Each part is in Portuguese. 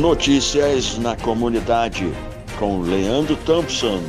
Notícias na comunidade com Leandro Thompson.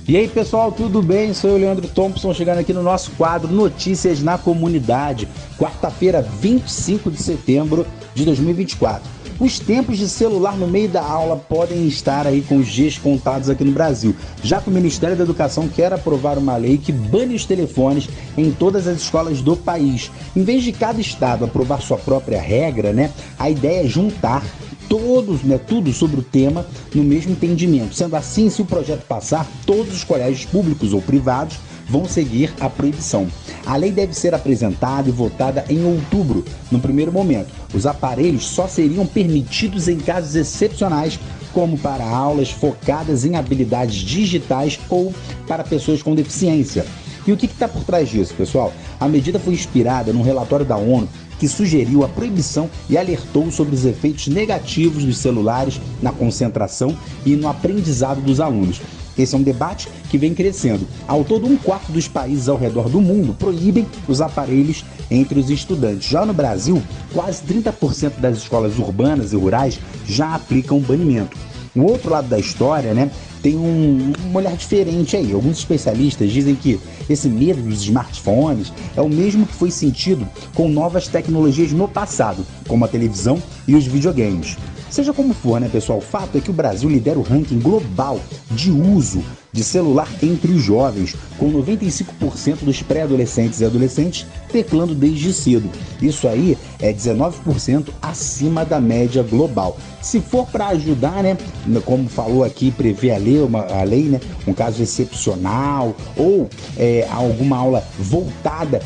E aí pessoal, tudo bem? Sou eu, Leandro Thompson, chegando aqui no nosso quadro Notícias na Comunidade, quarta-feira, 25 de setembro de 2024. Os tempos de celular no meio da aula podem estar aí com os dias contados aqui no Brasil, já que o Ministério da Educação quer aprovar uma lei que bane os telefones em todas as escolas do país. Em vez de cada estado aprovar sua própria regra, a ideia é juntar tudo sobre o tema no mesmo entendimento. Sendo assim, se o projeto passar, todos os colégios públicos ou privados vão seguir a proibição. A lei deve ser apresentada e votada em outubro. No primeiro momento, os aparelhos só seriam permitidos em casos excepcionais, como para aulas focadas em habilidades digitais ou para pessoas com deficiência. E o que está por trás disso, pessoal? A medida foi inspirada num relatório da ONU que sugeriu a proibição e alertou sobre os efeitos negativos dos celulares na concentração e no aprendizado dos alunos. Esse é um debate que vem crescendo. Ao todo, 1/4 dos países ao redor do mundo proíbem os aparelhos entre os estudantes. Já no Brasil, quase 30% das escolas urbanas e rurais já aplicam banimento. O outro lado da história, tem um olhar diferente aí. Alguns especialistas dizem que esse medo dos smartphones é o mesmo que foi sentido com novas tecnologias no passado, como a televisão e os videogames. Seja como for, pessoal, o fato é que o Brasil lidera o ranking global de uso de celular entre os jovens, com 95% dos pré-adolescentes e adolescentes teclando desde cedo. Isso aí é 19% acima da média global. Se for para ajudar, como falou aqui, prever a lei, um caso excepcional ou alguma aula voltada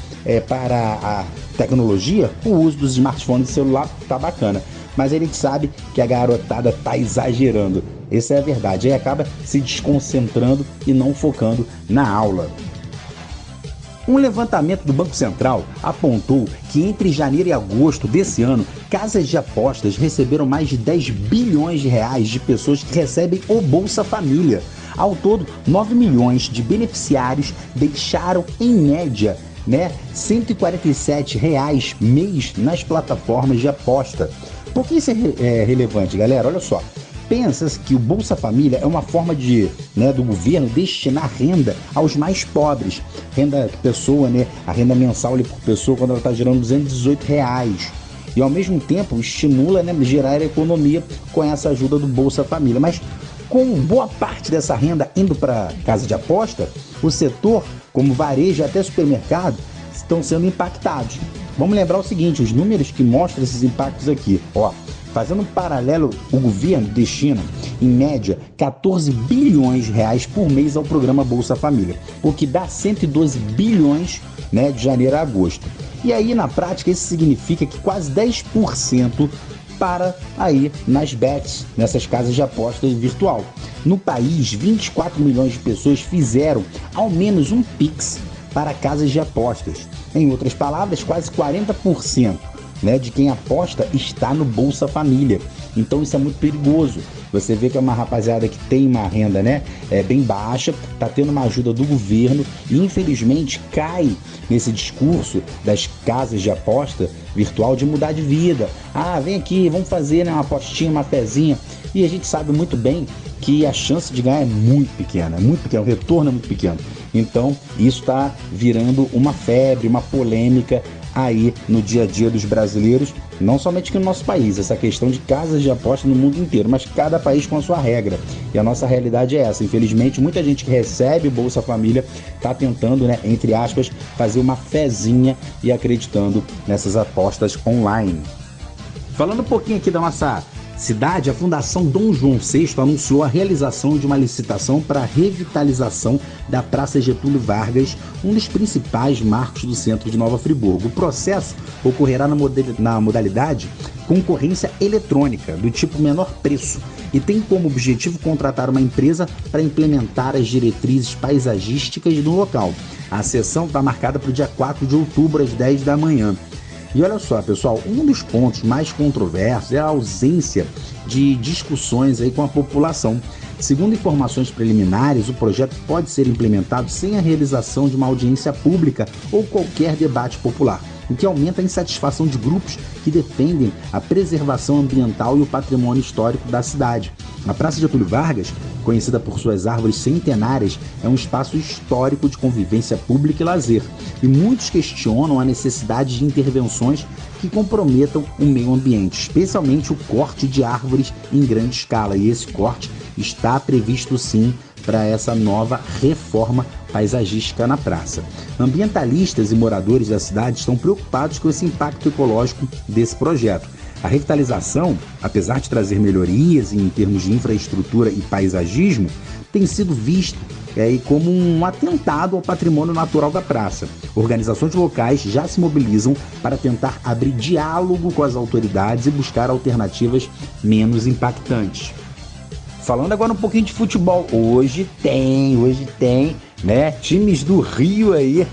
para a tecnologia, o uso dos smartphones e celular tá bacana. Mas a gente sabe que a garotada tá exagerando. Essa é a verdade. Aí acaba se desconcentrando e não focando na aula. Um levantamento do Banco Central apontou que entre janeiro e agosto desse ano, casas de apostas receberam mais de 10 bilhões de reais de pessoas que recebem o Bolsa Família. Ao todo, 9 milhões de beneficiários deixaram, em média, R$ 147 mês nas plataformas de aposta. Por que isso é relevante, galera? Olha só. Pensa-se que o Bolsa Família é uma forma do governo destinar renda aos mais pobres. Renda pessoa, a renda mensal ali por pessoa, quando ela está gerando R$ 218. E ao mesmo tempo estimula, gerar a economia com essa ajuda do Bolsa Família. Mas com boa parte dessa renda indo para casa de aposta, o setor, como varejo até supermercado, estão sendo impactados. Vamos lembrar o seguinte, os números que mostram esses impactos aqui. Fazendo um paralelo, o governo destina, em média, 14 bilhões de reais por mês ao programa Bolsa Família, o que dá 112 bilhões de janeiro a agosto. E aí, na prática, isso significa que quase 10% para aí nas bets, nessas casas de apostas virtual. No país, 24 milhões de pessoas fizeram ao menos um Pix para casas de apostas. Em outras palavras, quase 40% de quem aposta está no Bolsa Família. Então isso é muito perigoso. Você vê que é uma rapaziada que tem uma renda bem baixa, está tendo uma ajuda do governo e infelizmente cai nesse discurso das casas de aposta virtual de mudar de vida. Vem aqui, vamos fazer uma apostinha, uma pezinha. E a gente sabe muito bem que a chance de ganhar é muito pequena, o retorno é muito pequeno. Então isso está virando uma febre, uma polêmica aí no dia a dia dos brasileiros, não somente aqui no nosso país, essa questão de casas de aposta no mundo inteiro, mas cada país com a sua regra. E a nossa realidade é essa. Infelizmente, muita gente que recebe Bolsa Família está tentando, entre aspas, fazer uma fezinha e acreditando nessas apostas online. Falando um pouquinho aqui da nossa cidade, a Fundação Dom João VI anunciou a realização de uma licitação para a revitalização da Praça Getúlio Vargas, um dos principais marcos do centro de Nova Friburgo. O processo ocorrerá na modalidade concorrência eletrônica, do tipo menor preço, e tem como objetivo contratar uma empresa para implementar as diretrizes paisagísticas no local. A sessão está marcada para o dia 4 de outubro, às 10 da manhã. E olha só, pessoal, um dos pontos mais controversos é a ausência de discussões aí com a população. Segundo informações preliminares, o projeto pode ser implementado sem a realização de uma audiência pública ou qualquer debate popular, o que aumenta a insatisfação de grupos que defendem a preservação ambiental e o patrimônio histórico da cidade. A Praça Getúlio Vargas, conhecida por suas árvores centenárias, é um espaço histórico de convivência pública e lazer, e muitos questionam a necessidade de intervenções que comprometam o meio ambiente, especialmente o corte de árvores em grande escala, e esse corte está previsto sim para essa nova reforma paisagística na praça. Ambientalistas e moradores da cidade estão preocupados com esse impacto ecológico desse projeto. A revitalização, apesar de trazer melhorias em termos de infraestrutura e paisagismo, tem sido vista como um atentado ao patrimônio natural da praça. Organizações locais já se mobilizam para tentar abrir diálogo com as autoridades e buscar alternativas menos impactantes. Falando agora um pouquinho de futebol, hoje tem, né, times do Rio aí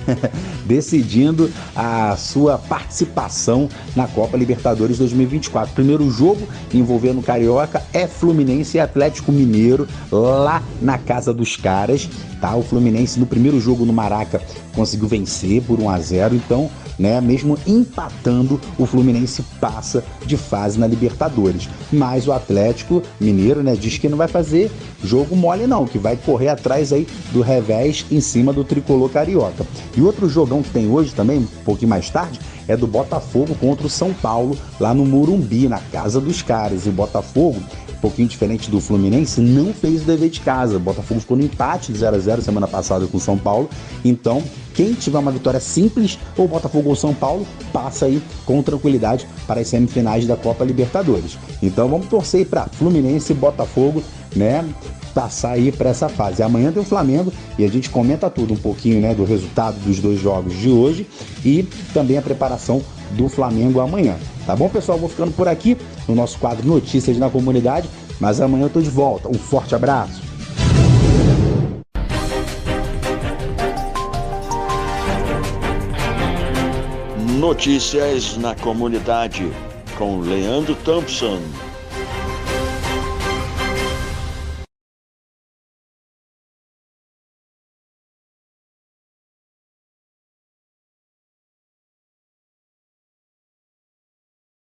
decidindo a sua participação na Copa Libertadores 2024. Primeiro jogo envolvendo o Carioca é Fluminense e Atlético Mineiro lá na casa dos caras, tá? O Fluminense no primeiro jogo no Maraca conseguiu vencer por 1-0, então, né, mesmo empatando, o Fluminense passa de fase na Libertadores. Mas o Atlético Mineiro, né, diz que não vai fazer jogo mole não, que vai correr atrás aí do revés em cima do tricolor carioca. E outro jogão que tem hoje também, um pouquinho mais tarde, é do Botafogo contra o São Paulo, lá no Morumbi, na casa dos caras. E o Botafogo, um pouquinho diferente do Fluminense, não fez o dever de casa. O Botafogo ficou no empate de 0-0 semana passada com o São Paulo. Então, quem tiver uma vitória simples, ou Botafogo ou São Paulo, passa aí com tranquilidade para as semifinais da Copa Libertadores. Então vamos torcer aí para Fluminense e Botafogo, né, passar aí para essa fase. Amanhã tem o Flamengo e a gente comenta tudo um pouquinho, né, do resultado dos dois jogos de hoje e também a preparação do Flamengo amanhã. Tá bom, pessoal? Vou ficando por aqui no nosso quadro Notícias na Comunidade, mas amanhã eu tô de volta. Um forte abraço. Notícias na Comunidade com Leandro Thompson.